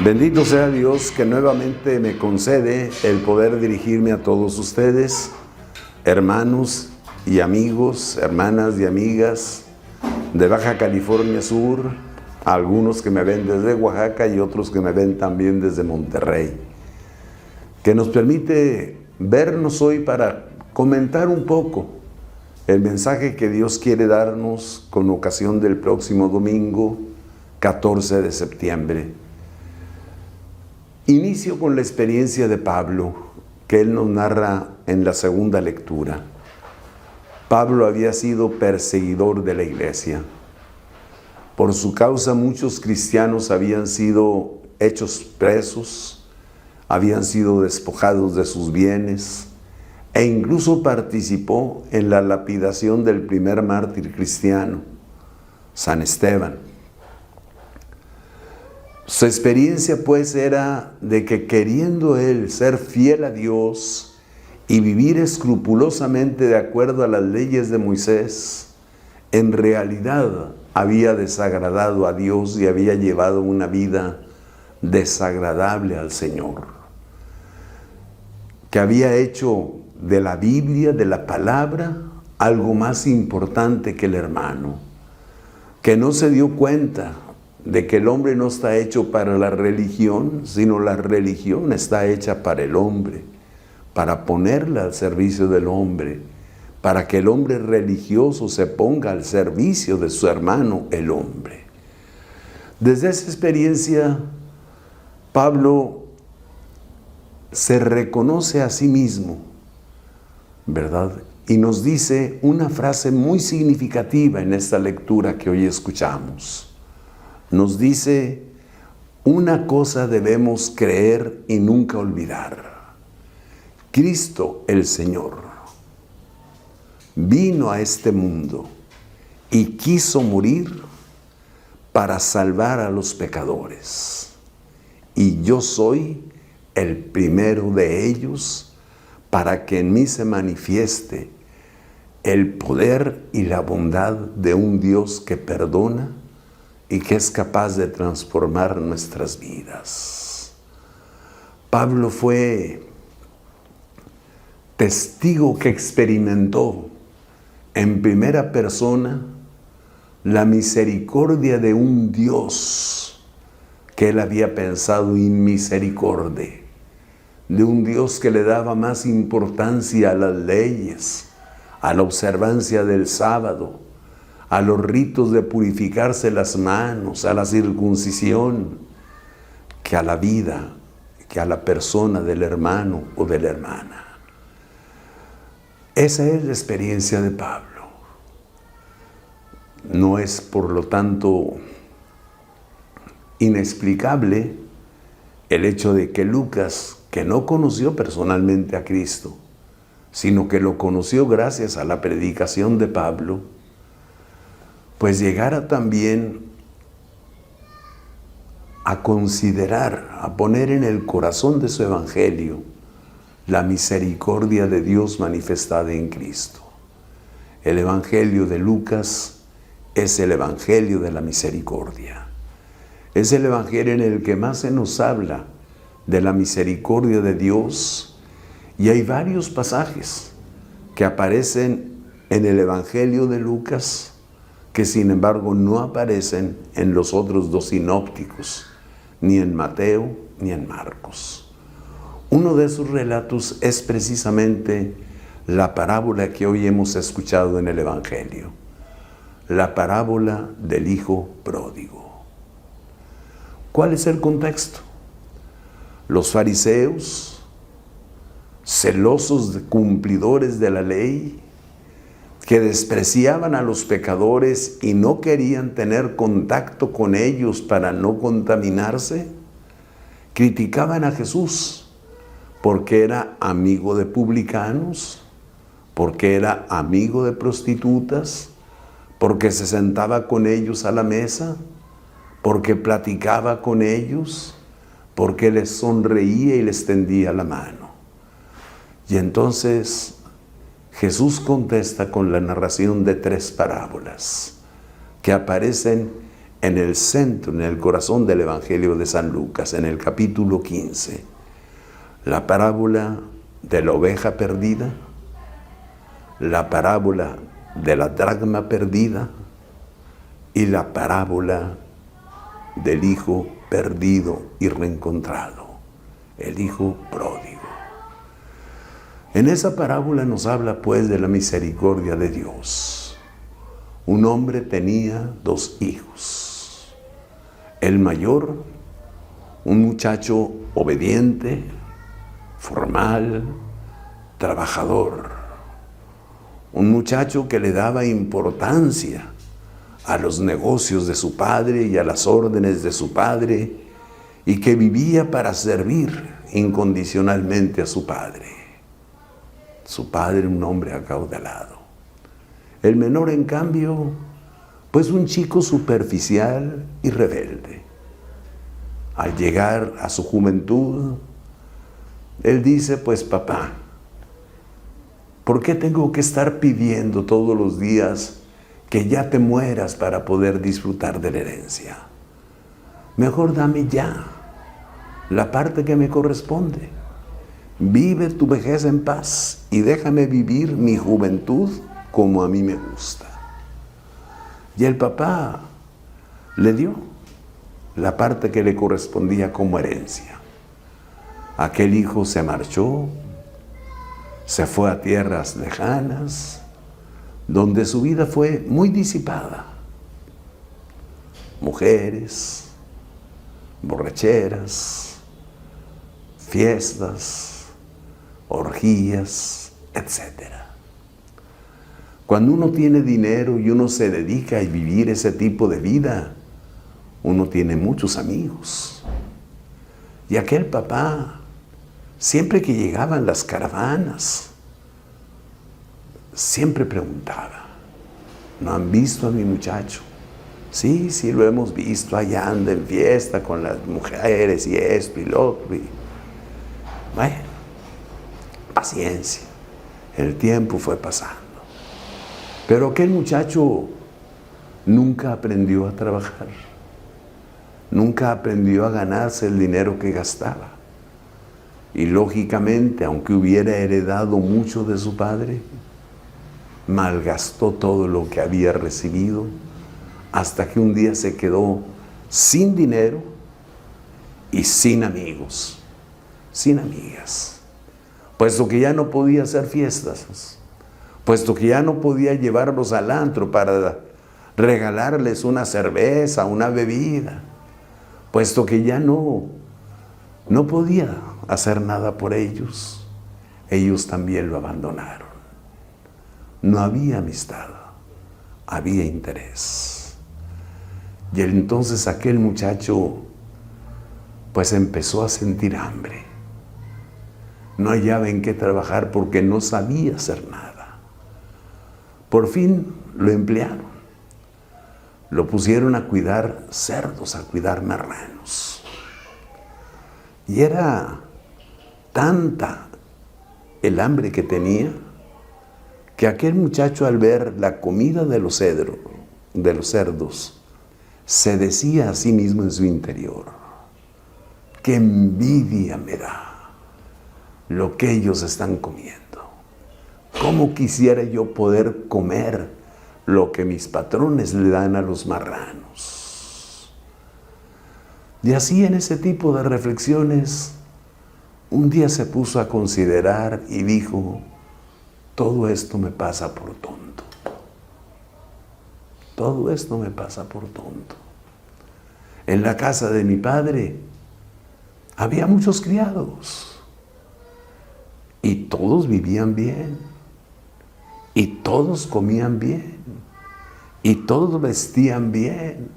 Bendito sea Dios que nuevamente me concede el poder dirigirme a todos ustedes, hermanos y amigos, hermanas y amigas de Baja California Sur, algunos que me ven desde Oaxaca y otros que me ven también desde Monterrey, que nos permite vernos hoy para comentar un poco el mensaje que Dios quiere darnos con ocasión del próximo domingo, 14 de septiembre. Inicio con la experiencia de Pablo, que él nos narra en la segunda lectura. Pablo había sido perseguidor de la iglesia. Por su causa muchos cristianos habían sido hechos presos, habían sido despojados de sus bienes, e incluso participó en la lapidación del primer mártir cristiano, San Esteban. Su experiencia pues era de que queriendo él ser fiel a Dios y vivir escrupulosamente de acuerdo a las leyes de Moisés, en realidad había desagradado a Dios y había llevado una vida desagradable al Señor, que había hecho de la Biblia, de la palabra, algo más importante que el hermano, que no se dio cuenta de que el hombre no está hecho para la religión, sino la religión está hecha para el hombre, para ponerla al servicio del hombre, para que el hombre religioso se ponga al servicio de su hermano, el hombre. Desde esa experiencia, Pablo se reconoce a sí mismo, ¿verdad? Y nos dice una frase muy significativa en esta lectura que hoy escuchamos. Nos dice, una cosa debemos creer y nunca olvidar. Cristo el Señor vino a este mundo y quiso morir para salvar a los pecadores. Y yo soy el primero de ellos para que en mí se manifieste el poder y la bondad de un Dios que perdona y que es capaz de transformar nuestras vidas. Pablo fue testigo que experimentó en primera persona la misericordia de un Dios que él había pensado inmisericordia, de un Dios que le daba más importancia a las leyes, a la observancia del sábado, a los ritos de purificarse las manos, a la circuncisión, que a la vida, que a la persona del hermano o de la hermana. Esa es la experiencia de Pablo. No es, por lo tanto, inexplicable el hecho de que Lucas, que no conoció personalmente a Cristo, sino que lo conoció gracias a la predicación de Pablo, pues llegara también a considerar, a poner en el corazón de su evangelio la misericordia de Dios manifestada en Cristo. El evangelio de Lucas es el evangelio de la misericordia. Es el evangelio en el que más se nos habla de la misericordia de Dios, y hay varios pasajes que aparecen en el evangelio de Lucas que sin embargo no aparecen en los otros dos sinópticos, ni en Mateo ni en Marcos. Uno de esos relatos es precisamente la parábola que hoy hemos escuchado en el evangelio, la parábola del hijo pródigo. ¿Cuál es el contexto? Los fariseos, celosos cumplidores de la ley, que despreciaban a los pecadores y no querían tener contacto con ellos para no contaminarse, criticaban a Jesús porque era amigo de publicanos, porque era amigo de prostitutas, porque se sentaba con ellos a la mesa, porque platicaba con ellos, porque les sonreía y les tendía la mano. Y entonces Jesús contesta con la narración de 3 parábolas que aparecen en el centro, en el corazón del Evangelio de San Lucas, en el capítulo 15, la parábola de la oveja perdida, la parábola de la dracma perdida y la parábola del hijo perdido y reencontrado, el hijo pródigo. En esa parábola nos habla pues de la misericordia de Dios. Un hombre tenía 2 hijos. El mayor, un muchacho obediente, formal, trabajador. Un muchacho que le daba importancia a los negocios de su padre y a las órdenes de su padre, y que vivía para servir incondicionalmente a su padre. Su padre, un hombre acaudalado. El menor, en cambio, pues un chico superficial y rebelde. Al llegar a su juventud, él dice, pues papá, ¿por qué tengo que estar pidiendo todos los días que ya te mueras para poder disfrutar de la herencia? Mejor dame ya la parte que me corresponde. Vive tu vejez en paz y déjame vivir mi juventud como a mí me gusta. Y el papá le dio la parte que le correspondía como herencia. Aquel hijo se marchó, se fue a tierras lejanas, donde su vida fue muy disipada. Mujeres, borracheras, fiestas, orgías, etc. Cuando uno tiene dinero y uno se dedica a vivir ese tipo de vida, uno tiene muchos amigos. Y aquel papá, siempre que llegaban las caravanas, siempre preguntaba, ¿no han visto a mi muchacho? Sí, sí lo hemos visto, allá anda en fiesta con las mujeres y esto y lo otro. Bueno, paciencia, el tiempo fue pasando. Pero aquel muchacho nunca aprendió a trabajar, nunca aprendió a ganarse el dinero que gastaba. Y lógicamente, aunque hubiera heredado mucho de su padre, malgastó todo lo que había recibido, hasta que un día se quedó sin dinero y sin amigos, sin amigas. Puesto que ya no podía hacer fiestas, puesto que ya no podía llevarlos al antro para regalarles una cerveza, una bebida, puesto que ya no podía hacer nada por ellos, ellos también lo abandonaron. No había amistad, había interés. Y entonces aquel muchacho pues empezó a sentir hambre. No hallaba en qué trabajar porque no sabía hacer nada. Por fin lo emplearon. Lo pusieron a cuidar cerdos, a cuidar marranos. Y era tanta el hambre que tenía, que aquel muchacho, al ver la comida de los cerdos, se decía a sí mismo en su interior, qué envidia me da lo que ellos están comiendo. ¿Cómo quisiera yo poder comer lo que mis patrones le dan a los marranos? Y así, en ese tipo de reflexiones, un día se puso a considerar y dijo, todo esto me pasa por tonto. Todo esto me pasa por tonto. En la casa de mi padre había muchos criados y todos vivían bien y todos comían bien y todos vestían bien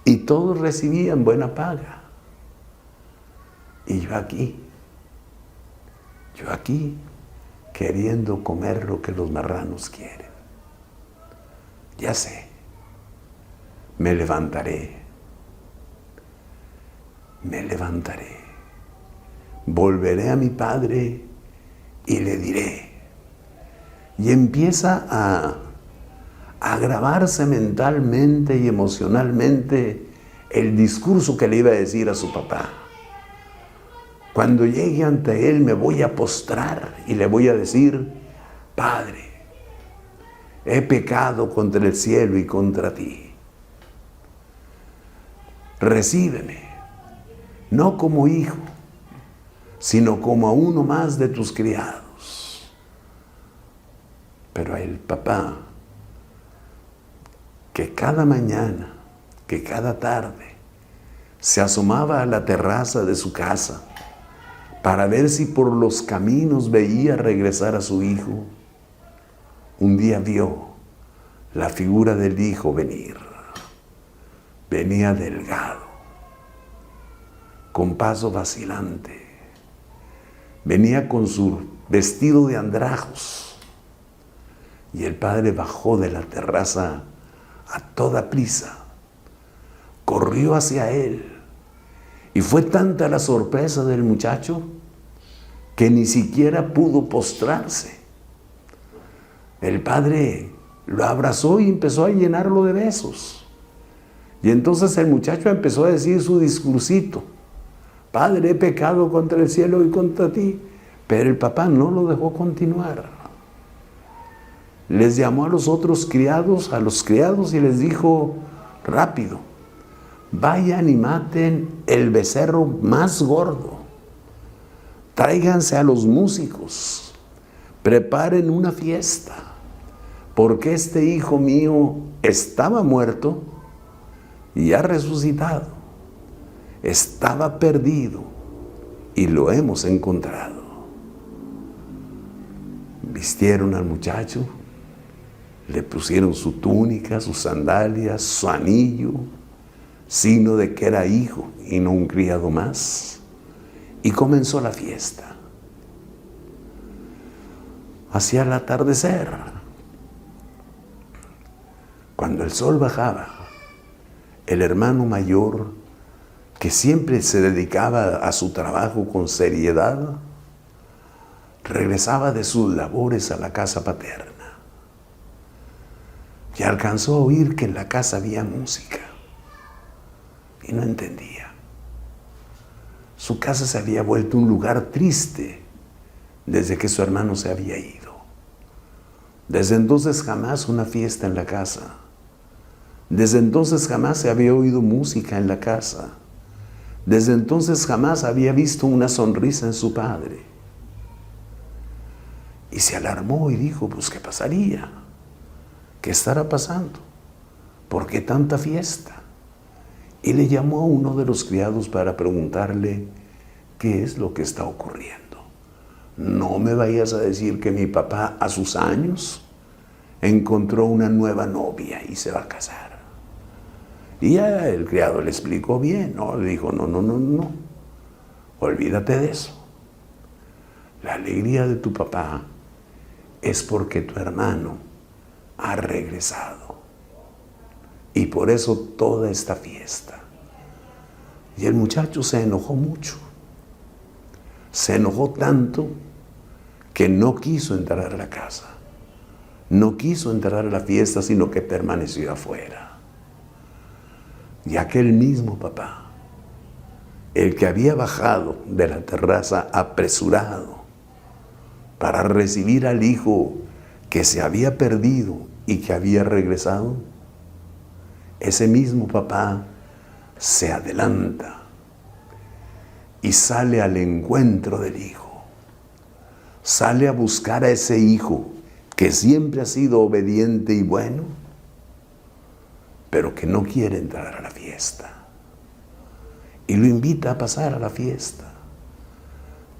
y todos recibían buena paga. Y yo aquí, queriendo comer lo que los marranos quieren. Ya sé, me levantaré, volveré a mi padre y le diré. Y empieza a grabarse mentalmente y emocionalmente el discurso que le iba a decir a su papá. Cuando llegue ante él me voy a postrar y le voy a decir: Padre, he pecado contra el cielo y contra ti. Recíbeme, no como hijo, sino como a uno más de tus criados. Pero el papá, que cada mañana, que cada tarde, se asomaba a la terraza de su casa para ver si por los caminos veía regresar a su hijo, un día vio la figura del hijo venir. Venía delgado, con paso vacilante. Venía con su vestido de andrajos. Y el padre bajó de la terraza a toda prisa. Corrió hacia él. Y fue tanta la sorpresa del muchacho que ni siquiera pudo postrarse. El padre lo abrazó y empezó a llenarlo de besos. Y entonces el muchacho empezó a decir su discursito: Padre, he pecado contra el cielo y contra ti. Pero el papá no lo dejó continuar. Les llamó a los otros criados, y les dijo: rápido, vayan y maten el becerro más gordo. Tráiganse a los músicos. Preparen una fiesta. Porque este hijo mío estaba muerto y ha resucitado. Estaba perdido y lo hemos encontrado. Vistieron al muchacho, le pusieron su túnica, sus sandalias, su anillo, signo de que era hijo y no un criado más, y comenzó la fiesta. Hacia el atardecer, cuando el sol bajaba, el hermano mayor, que siempre se dedicaba a su trabajo con seriedad, regresaba de sus labores a la casa paterna y alcanzó a oír que en la casa había música y no entendía. Su casa se había vuelto un lugar triste desde que su hermano se había ido. Desde entonces jamás una fiesta en la casa. Desde entonces jamás se había oído música en la casa. Desde entonces jamás había visto una sonrisa en su padre. Y se alarmó y dijo: pues, ¿qué pasaría? ¿Qué estará pasando? ¿Por qué tanta fiesta? Y le llamó a uno de los criados para preguntarle qué es lo que está ocurriendo. No me vayas a decir que mi papá a sus años encontró una nueva novia y se va a casar. Y ya el criado le explicó bien, ¿no? Le dijo: no, olvídate de eso. La alegría de tu papá es porque tu hermano ha regresado. Y por eso toda esta fiesta. Y el muchacho se enojó mucho. Se enojó tanto que no quiso entrar a la casa. No quiso entrar a la fiesta, sino que permaneció afuera. Y aquel mismo papá, el que había bajado de la terraza apresurado para recibir al hijo que se había perdido y que había regresado, ese mismo papá se adelanta y sale al encuentro del hijo. Sale a buscar a ese hijo que siempre ha sido obediente y bueno, pero que no quiere entrar a la fiesta. Y lo invita a pasar a la fiesta.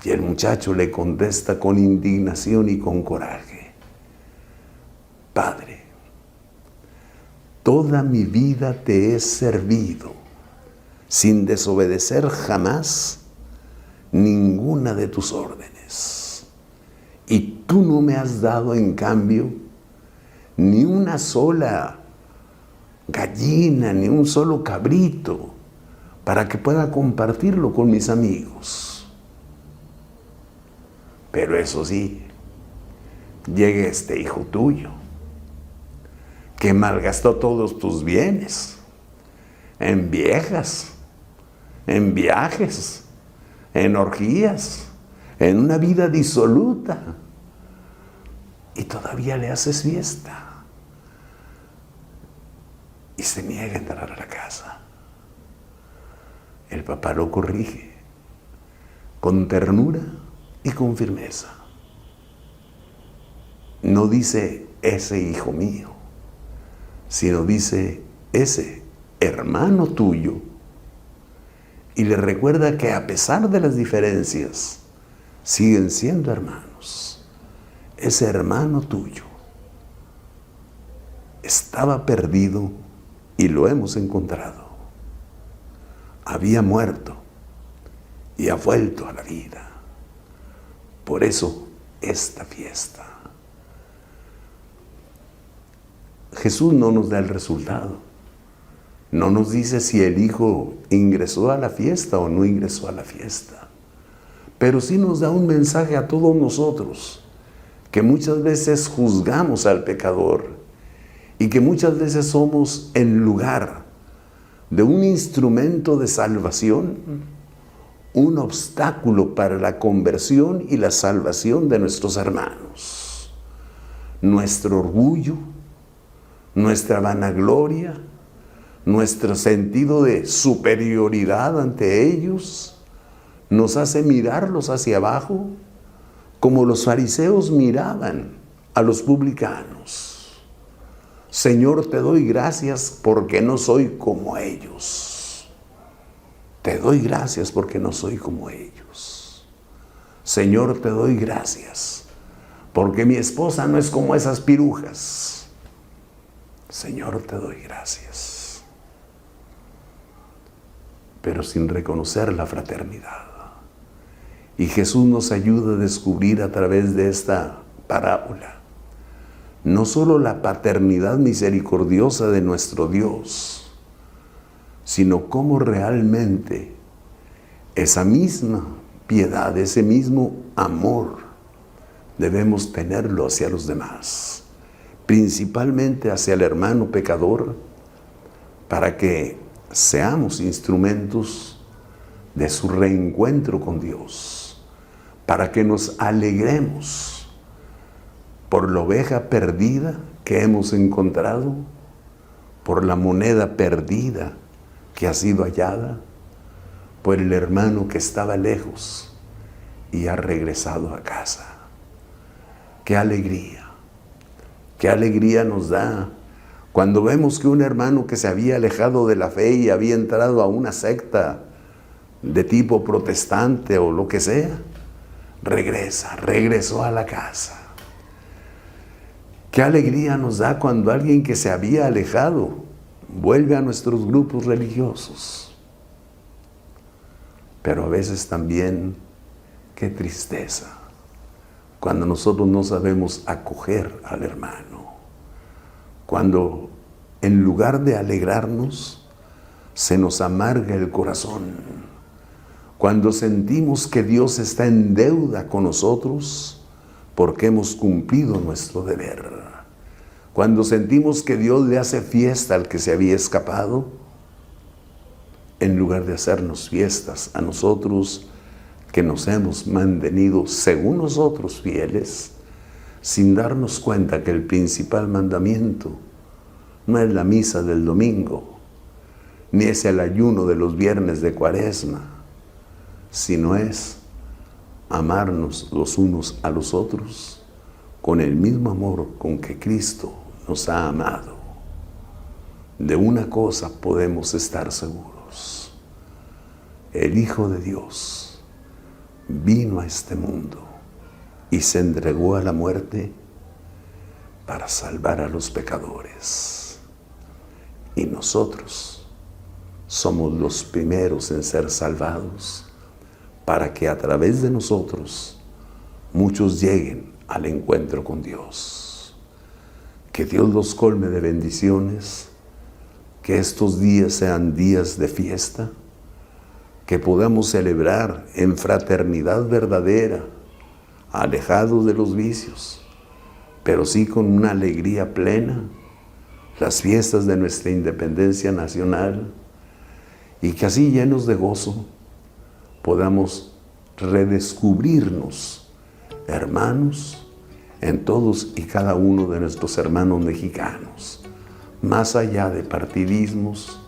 Y el muchacho le contesta con indignación y con coraje: Padre, toda mi vida te he servido, sin desobedecer jamás ninguna de tus órdenes. Y tú no me has dado en cambio ni una sola gallina, ni un solo cabrito para que pueda compartirlo con mis amigos. Pero eso sí, llega este hijo tuyo, que malgastó todos tus bienes en viejas, en viajes, en orgías, en una vida disoluta, y todavía le haces fiesta y se niega a entrar a la casa. El papá lo corrige con ternura y con firmeza. No dice ese hijo mío, sino dice ese hermano tuyo, y le recuerda que a pesar de las diferencias siguen siendo hermanos. Ese hermano tuyo estaba perdido y lo hemos encontrado. Había muerto y ha vuelto a la vida. Por eso esta fiesta. Jesús no nos da el resultado. No nos dice si el hijo ingresó a la fiesta o no ingresó a la fiesta. Pero sí nos da un mensaje a todos nosotros, que muchas veces juzgamos al pecador y que muchas veces somos en lugar de un instrumento de salvación, un obstáculo para la conversión y la salvación de nuestros hermanos. Nuestro orgullo, nuestra vanagloria, nuestro sentido de superioridad ante ellos nos hace mirarlos hacia abajo como los fariseos miraban a los publicanos. Señor, te doy gracias porque no soy como ellos. Te doy gracias porque no soy como ellos. Señor, te doy gracias porque mi esposa no es como esas pirujas. Señor, te doy gracias. Pero sin reconocer la fraternidad. Y Jesús nos ayuda a descubrir a través de esta parábola no solo la paternidad misericordiosa de nuestro Dios, sino cómo realmente esa misma piedad, ese mismo amor, debemos tenerlo hacia los demás, principalmente hacia el hermano pecador, para que seamos instrumentos de su reencuentro con Dios, para que nos alegremos por la oveja perdida que hemos encontrado, por la moneda perdida que ha sido hallada, por el hermano que estaba lejos y ha regresado a casa. ¡Qué alegría! ¡Qué alegría nos da cuando vemos que un hermano que se había alejado de la fe y había entrado a una secta de tipo protestante o lo que sea, regresó a la casa? Qué alegría nos da cuando alguien que se había alejado vuelve a nuestros grupos religiosos. Pero a veces también, qué tristeza, cuando nosotros no sabemos acoger al hermano. Cuando en lugar de alegrarnos, se nos amarga el corazón. Cuando sentimos que Dios está en deuda con nosotros porque hemos cumplido nuestro deber. Cuando sentimos que Dios le hace fiesta al que se había escapado, en lugar de hacernos fiestas a nosotros que nos hemos mantenido según nosotros fieles, sin darnos cuenta que el principal mandamiento no es la misa del domingo, ni es el ayuno de los viernes de Cuaresma, sino es amarnos los unos a los otros con el mismo amor con que Cristo nos ha amado. De una cosa podemos estar seguros: el Hijo de Dios vino a este mundo y se entregó a la muerte para salvar a los pecadores. Y nosotros somos los primeros en ser salvados, para que a través de nosotros muchos lleguen al encuentro con Dios. Que Dios los colme de bendiciones, que estos días sean días de fiesta, que podamos celebrar en fraternidad verdadera, alejados de los vicios, pero sí con una alegría plena, las fiestas de nuestra independencia nacional, y que así, llenos de gozo, podamos redescubrirnos hermanos en todos y cada uno de nuestros hermanos mexicanos, más allá de partidismos,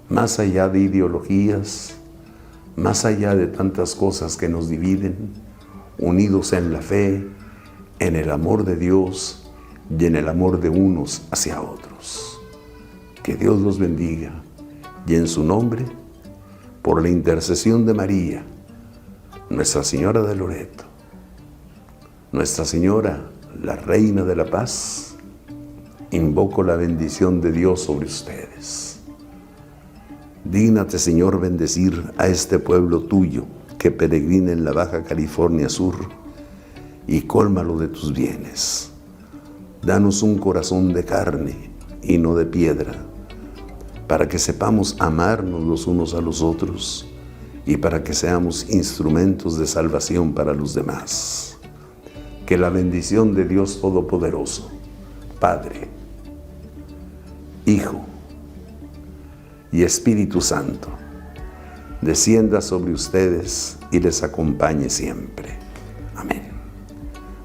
más allá de ideologías, más allá de tantas cosas que nos dividen, unidos en la fe, en el amor de Dios y en el amor de unos hacia otros. Que Dios los bendiga, y en su nombre, por la intercesión de María, Nuestra Señora de Loreto, Nuestra Señora, la Reina de la Paz, invoco la bendición de Dios sobre ustedes. Dígnate, Señor, bendecir a este pueblo tuyo que peregrina en la Baja California Sur, y cólmalo de tus bienes. Danos un corazón de carne y no de piedra, para que sepamos amarnos los unos a los otros y para que seamos instrumentos de salvación para los demás. Que la bendición de Dios Todopoderoso, Padre, Hijo y Espíritu Santo, descienda sobre ustedes y les acompañe siempre. Amén.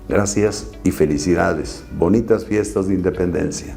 Gracias y felicidades. Bonitas fiestas de independencia.